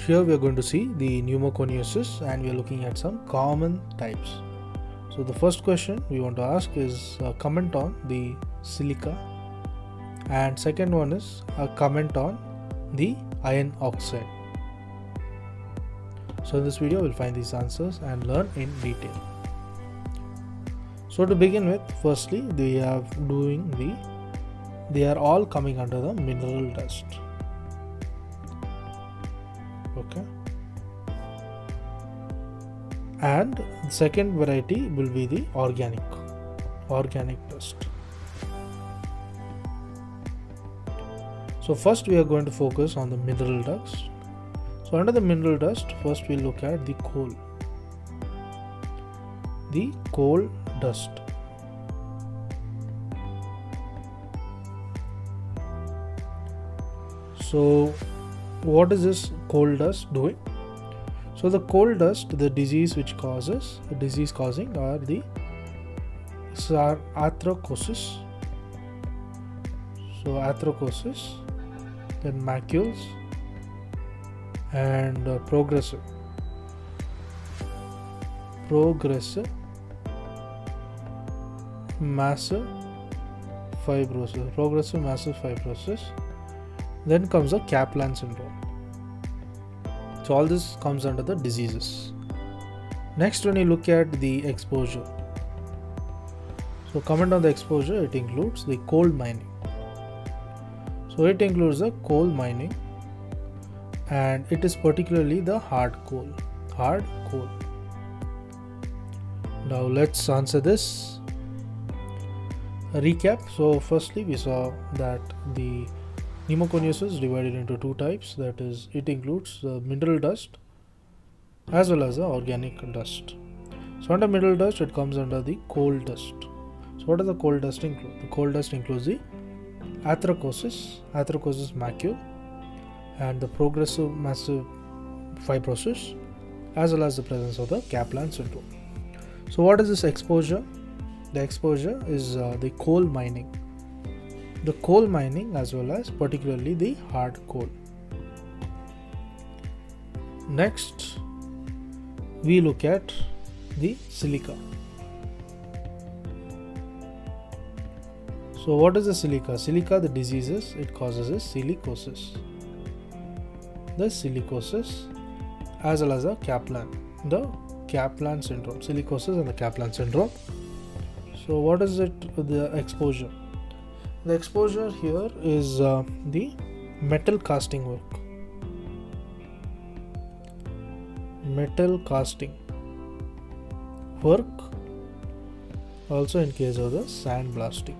here we are going to see the pneumoconiosis, and we are looking at some common types. So the first question we want to ask is a comment on the silica, and second one is a comment on the iron oxide. So in this video we'll find these answers and learn in detail. So to begin with, firstly they are all coming under the mineral dust. Okay, and the second variety will be the organic dust. So first we are going to focus on the mineral dust. So under the mineral dust, first we look at the coal dust. So what is this coal dust doing? So the coal dust, the disease causing are the arthrocosis. So arthrocosis, then macules, and progressive massive fibrosis. Then comes the Kaplan syndrome. So all this comes under the diseases. Next, when you look at the exposure, so comment on the exposure, it includes the coal mining. So it includes the coal mining, and it is particularly the hard coal. Now let's answer this. A recap. So firstly we saw that the pneumoconiosis is divided into two types, that is, it includes the mineral dust as well as the organic dust. So under mineral dust it comes under the coal dust. So what does the coal dust include? The coal dust includes the arthrocosis macule, and the progressive massive fibrosis, as well as the presence of the Kaplan syndrome. So what is this exposure? The exposure is the coal mining as well as particularly the hard coal. Next we look at the silica. So what is the silica? Silica, the diseases it causes is silicosis, as well as the Kaplan syndrome, silicosis and the Kaplan syndrome. So what is it, the exposure? The exposure here is the metal casting work. Also in case of the sandblasting.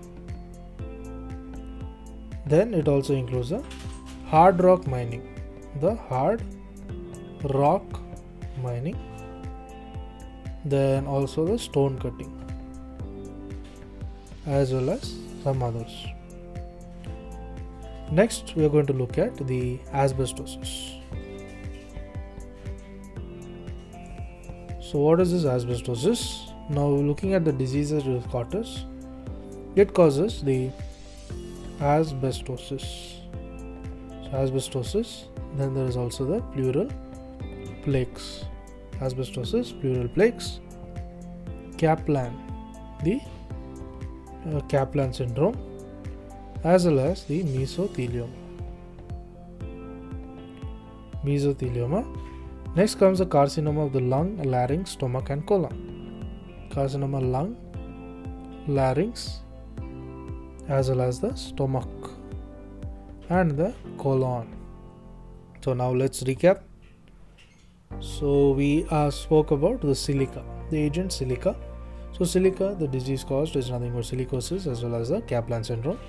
Then it also includes the hard rock mining. Then also the stone cutting, as well as some others. Next we are going to look at the asbestosis. So what is this asbestosis? Now looking at the diseases it causes, it causes the asbestosis. So asbestosis, then there is also the pleural plaques. Asbestosis, pleural plaques, Kaplan, the Kaplan syndrome, as well as the mesothelioma. Next comes the carcinoma of the lung, larynx, stomach and colon. Carcinoma lung, larynx, as well as the stomach and the colon. So now let's recap. So we spoke about the silica, the agent silica. So silica, the disease caused is nothing but silicosis as well as the Kaplan syndrome.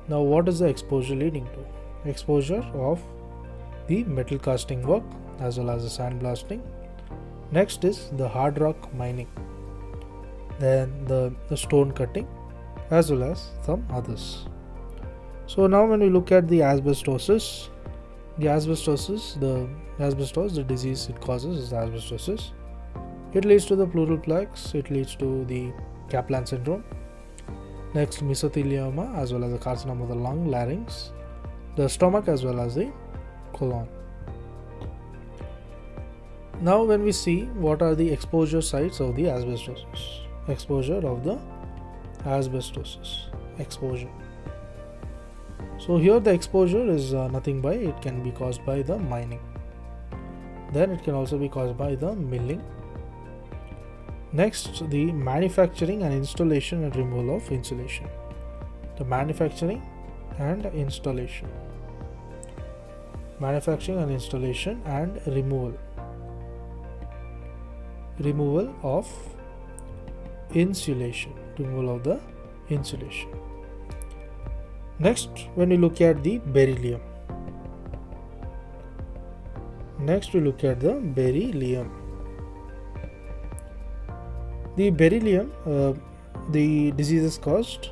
Now what is the exposure leading to? Exposure of the metal casting work as well as the sandblasting. Next is the hard rock mining, then the stone cutting, as well as some others. So now when we look at the asbestosis, the disease it causes is asbestosis. It leads to the pleural plaques, it leads to the Kaplan syndrome. Next, mesothelioma as well as the carcinoma of the lung, larynx, the stomach as well as the colon. Now when we see what are the exposure sites of the asbestosis, exposure of the asbestosis, exposure. So here the exposure is nothing by, it can be caused by the mining. Then it can also be caused by the milling. Next, the manufacturing and installation and removal of insulation. The manufacturing and installation. Manufacturing and installation and removal. Removal of insulation. Removal of the insulation. Next, when we look at the beryllium. Next, we look at the beryllium. The beryllium, the disease is caused.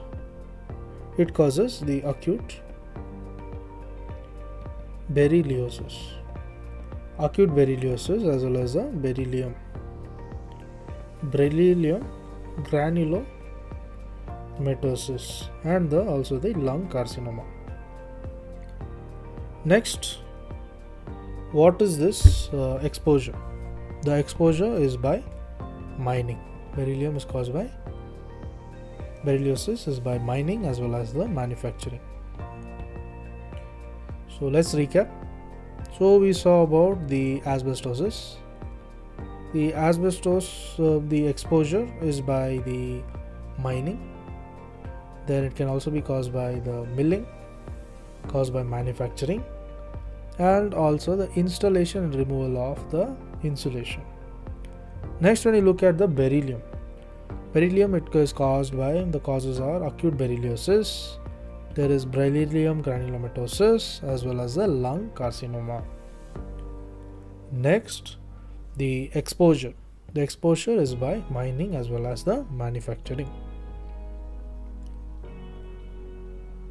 It causes the acute berylliosis. Acute berylliosis as well as the beryllium. Beryllium granulomatosis and also the lung carcinoma. Next, what is this exposure? The exposure is by mining. Beryllium is caused by berylliosis is by mining as well as the manufacturing. So let's recap. So we saw about the asbestosis. The asbestos, the exposure is by the mining. Then it can also be caused by the milling, caused by manufacturing, and also the installation and removal of the insulation. Next, when you look at the beryllium, beryllium it is caused by, the causes are acute berylliosis, there is beryllium granulomatosis as well as the lung carcinoma. Next, the exposure. The exposure is by mining as well as the manufacturing.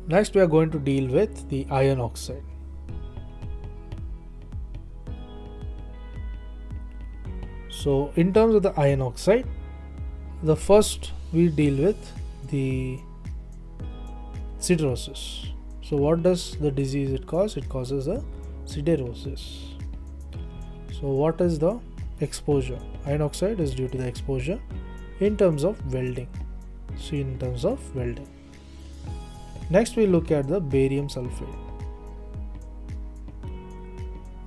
Next, we are going to deal with the iron oxide. So in terms of the iron oxide, the first we deal with the siderosis. So what does the disease it cause? It causes a siderosis. So what is the exposure? Iron oxide is due to the exposure in terms of welding. See, in terms of welding. Next we look at the barium sulfate.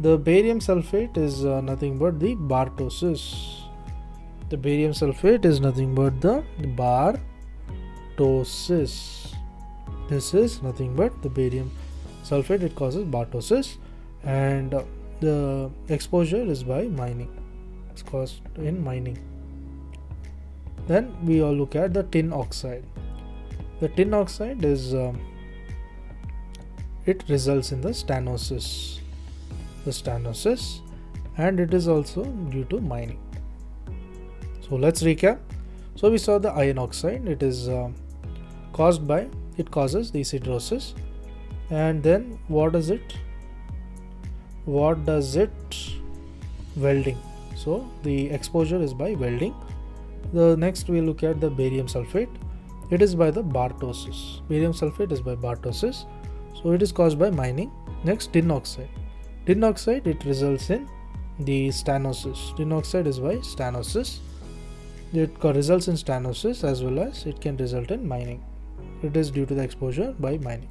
The barium sulfate is nothing but the bartosis. The barium sulfate is nothing but the bartosis. This is nothing but the barium sulfate. It causes bartosis, and the exposure is by mining. It's caused in mining. Then we all look at the tin oxide. The tin oxide is it results in the stenosis. The stenosis, and it is also due to mining. So let's recap. So we saw the iron oxide. It is caused by, it causes the siderosis, and then what does it? What does it? Welding. So the exposure is by welding. The next we look at the barium sulfate. It is by the bartosis. Barium sulfate is by bartosis. So it is caused by mining. Next, tin oxide. Tin oxide, it results in the stenosis. Tin oxide is by stenosis. It results in stenosis as well as it can result in mining. It is due to the exposure by mining.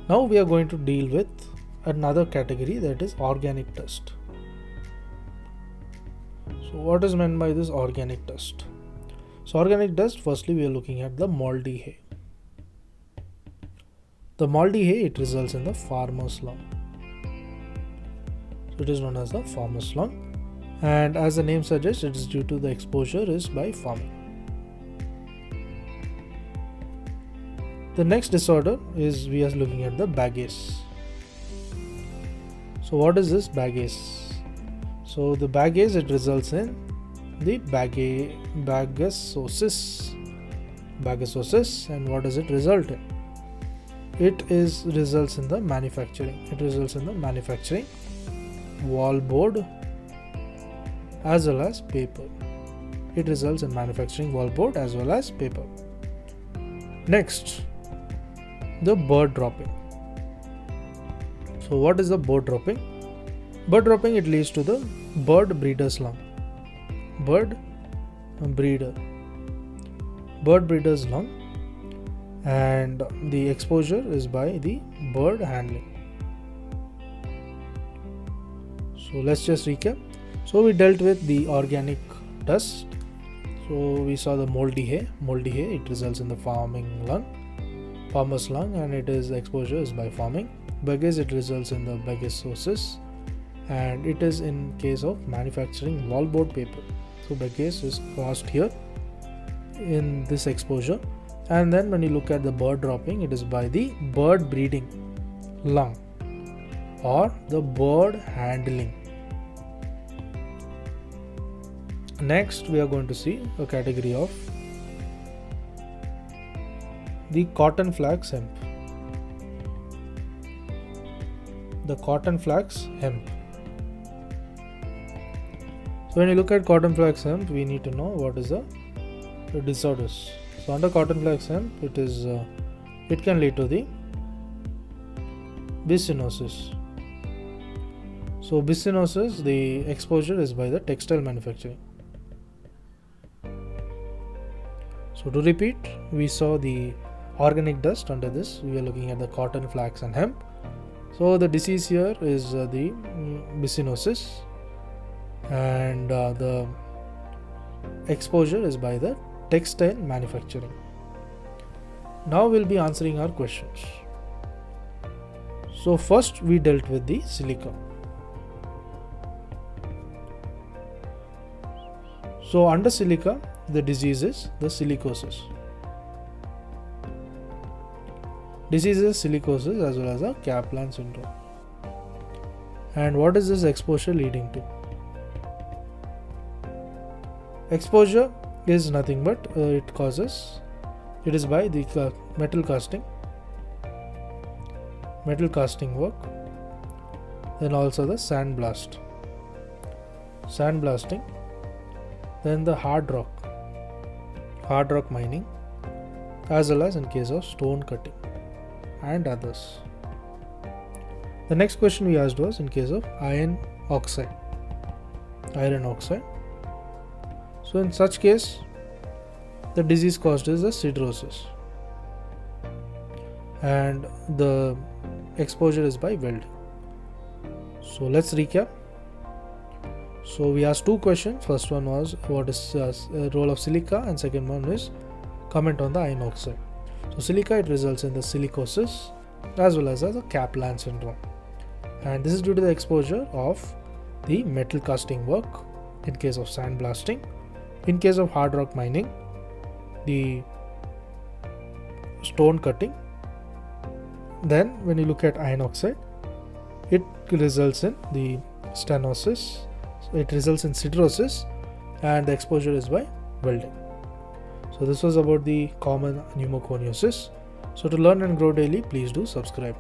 Now we are going to deal with another category, that is organic dust. So what is meant by this organic dust? So organic dust, firstly we are looking at the moldy hay. The moldy hay, it results in the farmer's lung. So it is known as the farmer's lung, and as the name suggests, it is due to the exposure is by farming. The next disorder is we are looking at the Baggase. So what is this Baggase? So the Baggase, it results in the Baggasosis. And what does it result in? It results in the manufacturing. It results in the manufacturing wallboard as well as paper. It results in manufacturing wallboard as well as paper. Next, the bird dropping. So what is the bird dropping? Bird dropping, it leads to the bird breeder's lung. Bird breeder's lung, and the exposure is by the bird handling. So let's just recap. So we dealt with the organic dust. So we saw the moldy hay. It results in the farmer's lung, and it is exposure is by farming. Beggars, it results in the beggariosis, and it is in case of manufacturing wallboard paper. So beggars is caused here in this exposure. And then when you look at the bird dropping, it is by the bird breeding lung or the bird handling. Next, we are going to see a category of the cotton flax hemp. The cotton flax hemp. So when you look at cotton flax hemp, we need to know what is the disorders. So under cotton flax hemp, it can lead to the bicyanosis. So bicyanosis, the exposure is by the textile manufacturing. So to repeat, we saw the organic dust. Under this, we are looking at the cotton, flax and hemp. So the disease here is the bicyanosis, and the exposure is by the textile manufacturing. Now we'll be answering our questions. So first we dealt with the silica. So under silica, the disease is the silicosis. Disease is silicosis as well as a Kaplan syndrome. And what is this exposure leading to? Exposure is nothing but it is by the metal casting work, then also the sandblasting, then the hard rock mining, as well as in case of stone cutting and others. The next question we asked was in case of iron oxide. So in such case, the disease caused is the siderosis, and the exposure is by welding. So let's recap. So we asked two questions. First one was what is the role of silica, and second one is comment on the iron oxide. So silica, it results in the silicosis as well as the Kaplan syndrome, and this is due to the exposure of the metal casting work in case of sandblasting. In case of hard rock mining, the stone cutting. Then when you look at iron oxide, it results in the stenosis, it results in siderosis, and the exposure is by welding. So this was about the common pneumoconiosis. So to learn and grow daily, please do subscribe.